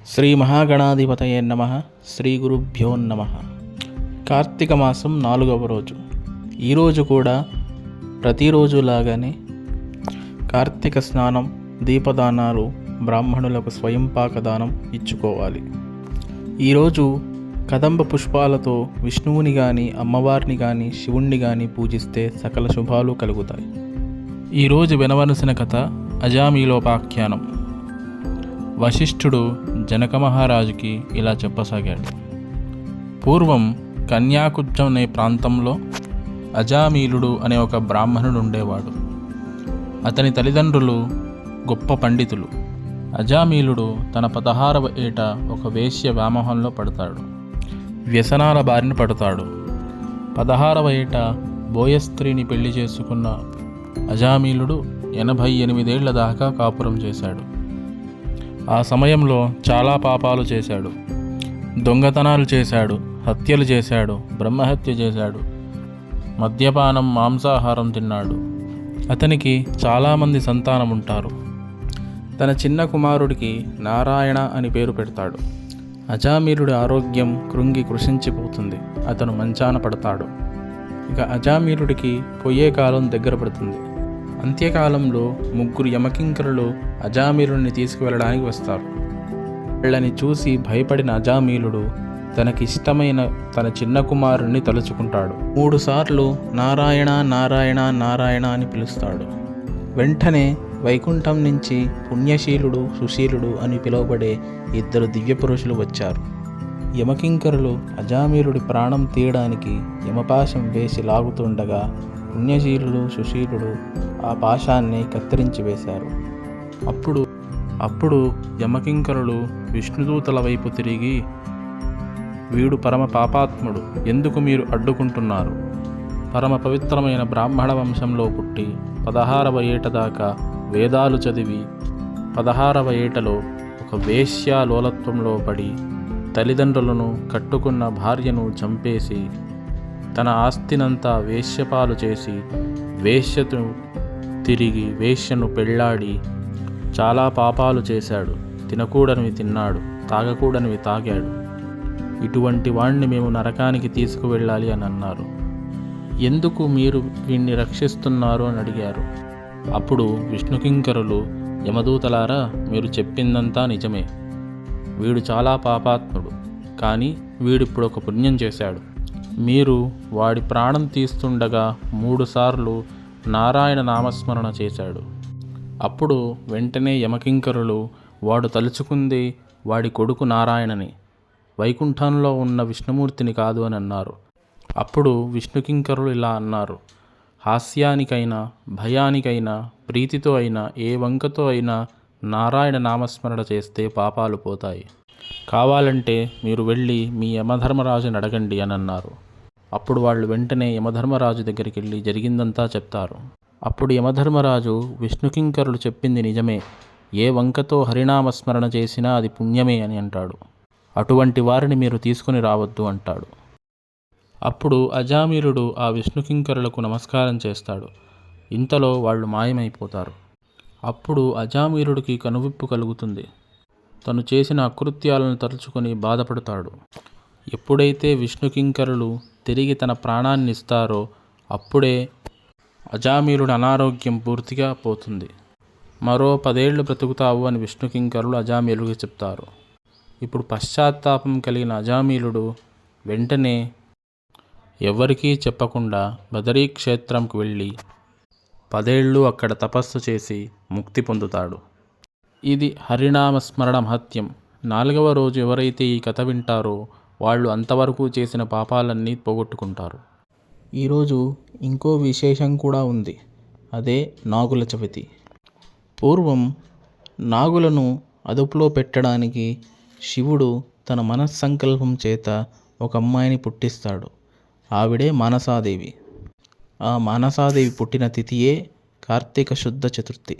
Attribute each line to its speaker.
Speaker 1: శ్రీ మహాగణాధిపతయే నమః. శ్రీ గురుభ్యో నమః. కార్తీక మాసం 4వ రోజు. ఈరోజు కూడా ప్రతిరోజులాగానే కార్తీక స్నానం, దీపదానాలు, బ్రాహ్మణులకు స్వయంపాక దానం ఇచ్చుకోవాలి. ఈరోజు కదంబ పుష్పాలతో విష్ణువుని కానీ, అమ్మవారిని కానీ, శివుణ్ణి కానీ పూజిస్తే సకల శుభాలు కలుగుతాయి. ఈరోజు వినవలసిన కథ అజామీలోపాఖ్యానం. వశిష్ఠుడు జనక మహారాజుకి ఇలా చెప్పసాగాడు. పూర్వం కన్యాకుబ్జం అనే ప్రాంతంలో అజామీలుడు అనే ఒక బ్రాహ్మణుడు ఉండేవాడు. అతని తల్లిదండ్రులు గొప్ప పండితులు. అజామీలుడు తన 16వ ఏట ఒక వేశ్య వ్యామోహంలో పడతాడు. వ్యసనాల బారిన పడతాడు. 16వ ఏట బోయస్త్రీని పెళ్లి చేసుకున్న అజామీలుడు 88 ఏళ్ల దాకా కాపురం చేశాడు. ఆ సమయంలో చాలా పాపాలు చేశాడు. దొంగతనాలు చేశాడు, హత్యలు చేశాడు, బ్రహ్మహత్య చేశాడు, మద్యపానం, మాంసాహారం తిన్నాడు. అతనికి చాలామంది సంతానం ఉంటారు. తన చిన్న కుమారుడికి నారాయణ అని పేరు పెడతాడు. అజామీలుడి ఆరోగ్యం కృంగి కృషించిపోతుంది. అతను మంచాన పడతాడు. ఇక అజామీలుడికి పోయే కాలం దగ్గర పడుతుంది. అంత్యకాలంలో 3 యమకింకరులు అజామీలుడిని తీసుకువెళ్ళడానికి వస్తారు. వాళ్ళని చూసి భయపడిన అజామీలుడు తనకిష్టమైన తన చిన్న కుమారుణ్ణి తలుచుకుంటాడు. 3 సార్లు నారాయణ నారాయణ నారాయణ అని పిలుస్తాడు. వెంటనే వైకుంఠం నుంచి పుణ్యశీలుడు, సుశీలుడు అని పిలువబడే 2 దివ్యపురుషులు వచ్చారు. యమకింకరులు అజామీలుడి ప్రాణం తీయడానికి యమపాశం వేసి లాగుతుండగా పుణ్యశీలుడు, సుశీలుడు ఆ పాశాన్ని కత్తిరించి వేశారు. అప్పుడు యమకింకరులు విష్ణుదూతల వైపు తిరిగి, వీడు పరమ పాపాత్ముడు, ఎందుకు మీరు అడ్డుకుంటున్నారు? పరమ పవిత్రమైన బ్రాహ్మణ వంశంలో పుట్టి 16వ ఏట దాకా వేదాలు చదివి 16వ ఏటలో ఒక వేశ్యాలోలత్వంలో పడి తల్లిదండ్రులను, కట్టుకున్న భార్యను చంపేసి తన ఆస్తినంతా వేశ్యపాలు చేసి వేశ్యను తిరిగి వేశ్యను పెళ్లాడి చాలా పాపాలు చేశాడు. తినకూడనివి తిన్నాడు, తాగకూడనివి తాగాడు. ఇటువంటి వాణ్ణి మేము నరకానికి తీసుకువెళ్ళాలి అని అన్నారు. ఎందుకు మీరు వీణ్ణి రక్షిస్తున్నారు అని అడిగారు. అప్పుడు విష్ణుకింకరులు, యమదూతలారా, మీరు చెప్పిందంతా నిజమే. వీడు చాలా పాపాత్ముడు, కానీ వీడిప్పుడు ఒక పుణ్యం చేశాడు. మీరు వాడి ప్రాణం తీస్తుండగా 3 సార్లు నారాయణ నామస్మరణ చేశాడు. అప్పుడు వెంటనే యమకింకరులు, వాడు తలుచుకుంది వాడి కొడుకు నారాయణని, వైకుంఠంలో ఉన్న విష్ణుమూర్తిని కాదు అని అన్నారు. అప్పుడు విష్ణుకింకరులు ఇలా అన్నారు, హాస్యానికైనా, భయానికైనా, ప్రీతితో అయినా, ఏ వంకతో అయినా నారాయణ నామస్మరణ చేస్తే పాపాలు పోతాయి. కావాలంటే మీరు వెళ్ళి మీ యమధర్మరాజుని అడగండి అని అన్నారు. అప్పుడు వాళ్ళు వెంటనే యమధర్మరాజు దగ్గరికి వెళ్ళి జరిగిందంతా చెప్తారు. అప్పుడు యమధర్మరాజు, విష్ణుకింకరులు చెప్పింది నిజమే, ఏ వంకతో హరినామస్మరణ చేసినా అది పుణ్యమే అని అంటాడు. అటువంటి వారిని మీరు తీసుకుని రావద్దు అంటాడు. అప్పుడు అజామీలుడు ఆ విష్ణుకింకరులకు నమస్కారం చేస్తాడు. ఇంతలో వాళ్ళు మాయమైపోతారు. అప్పుడు అజామీలుడికి కనువిప్పు కలుగుతుంది. తను చేసిన అకృత్యాలను తలుచుకొని బాధపడతాడు. ఎప్పుడైతే విష్ణుకింకరులు తిరిగి తన ప్రాణాన్ని ఇస్తారో అప్పుడే అజామీలుడి అనారోగ్యం పూర్తిగా పోతుంది. మరో 10 ఏళ్ళు బ్రతుకుతావు అని విష్ణుకింకరులు అజామీలుడికి చెప్తారు. ఇప్పుడు పశ్చాత్తాపం కలిగిన అజామీలుడు వెంటనే ఎవరికీ చెప్పకుండా బదరీ క్షేత్రంకు వెళ్ళి 10 ఏళ్ళు అక్కడ తపస్సు చేసి ముక్తి పొందుతాడు. ఇది హరినామస్మరణ మహత్యం. 4వ రోజు ఎవరైతే ఈ కథ వింటారో వాళ్ళు అంతవరకు చేసిన పాపాలన్నీ పోగొట్టుకుంటారు. ఈరోజు ఇంకో విశేషం కూడా ఉంది. అదే నాగుల చవితి. పూర్వం నాగులను అదుపులో పెట్టడానికి శివుడు తన మనస్సంకల్పం చేత ఒక అమ్మాయిని పుట్టిస్తాడు. ఆవిడే మానసాదేవి. ఆ మానసాదేవి పుట్టిన తిథియే కార్తీక శుద్ధ చతుర్థి.